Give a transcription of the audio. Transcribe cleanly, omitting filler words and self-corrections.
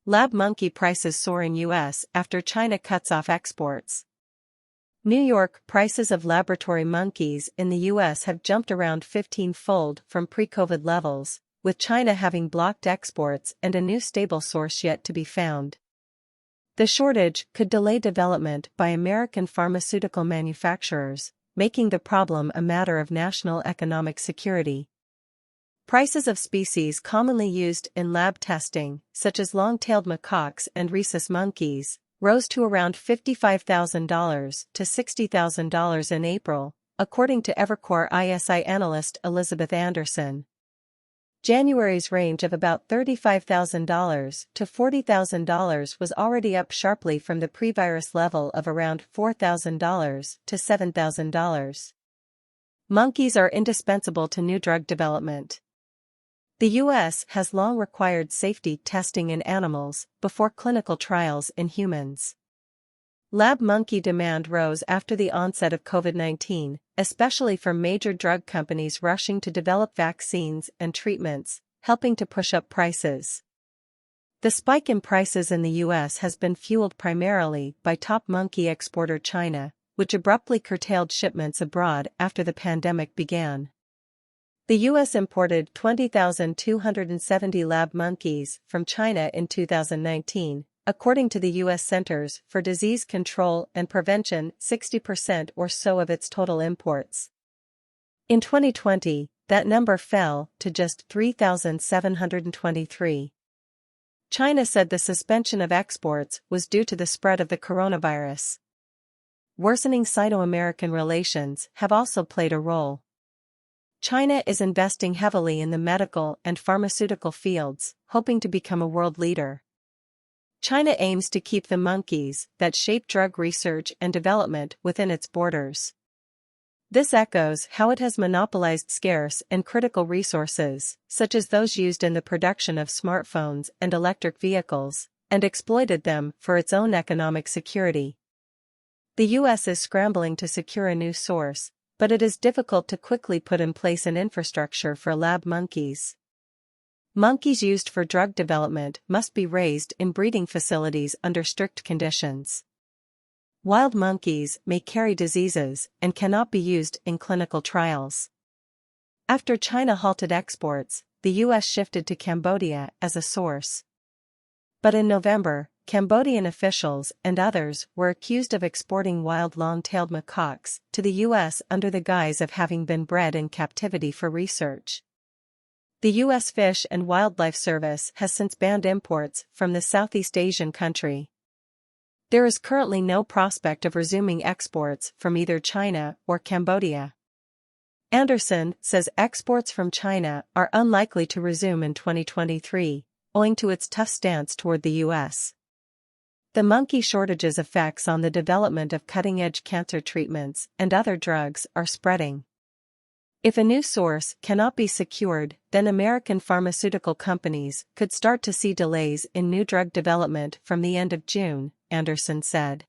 Lab monkey prices soar in U.S. after China cuts off exports. New York prices of laboratory monkeys in the U.S. have jumped around 15-fold from pre-COVID levels, with China having blocked exports and a new stable source yet to be found. The shortage could delay development by American pharmaceutical manufacturers, making the problem a matter of national economic security. Prices of species commonly used in lab testing, such as long-tailed macaques and rhesus monkeys, rose to around $55,000 to $60,000 in April, according to Evercore ISI analyst Elizabeth Anderson. January's range of about $35,000 to $40,000 was already up sharply from the pre-virus level of around $4,000 to $7,000. Monkeys are indispensable to new drug development. The U.S. has long required safety testing in animals before clinical trials in humans. Lab monkey demand rose after the onset of COVID-19, especially from major drug companies rushing to develop vaccines and treatments, helping to push up prices. The spike in prices in the U.S. has been fueled primarily by top monkey exporter China, which abruptly curtailed shipments abroad after the pandemic began. The U.S. imported 20,270 lab monkeys from China in 2019, according to the U.S. Centers for Disease Control and Prevention, 60% or so of its total imports. In 2020, that number fell to just 3,723. China said the suspension of exports was due to the spread of the coronavirus. Worsening Sino-American relations have also played a role. China is investing heavily in the medical and pharmaceutical fields, hoping to become a world leader. China aims to keep the monkeys that shape drug research and development within its borders. This echoes how it has monopolized scarce and critical resources, such as those used in the production of smartphones and electric vehicles, and exploited them for its own economic security. The U.S. is scrambling to secure a new source, but it is difficult to quickly put in place an infrastructure for lab monkeys. Monkeys used for drug development must be raised in breeding facilities under strict conditions. Wild monkeys may carry diseases and cannot be used in clinical trials. After China halted exports, the U.S. shifted to Cambodia as a source. But in November, Cambodian officials and others were accused of exporting wild long-tailed macaques to the U.S. under the guise of having been bred in captivity for research. The U.S. Fish and Wildlife Service has since banned imports from the Southeast Asian country. There is currently no prospect of resuming exports from either China or Cambodia. Anderson says exports from China are unlikely to resume in 2023, owing to its tough stance toward the U.S. The monkey shortage's effects on the development of cutting-edge cancer treatments and other drugs are spreading. If a new source cannot be secured, then American pharmaceutical companies could start to see delays in new drug development from the end of June, Anderson said.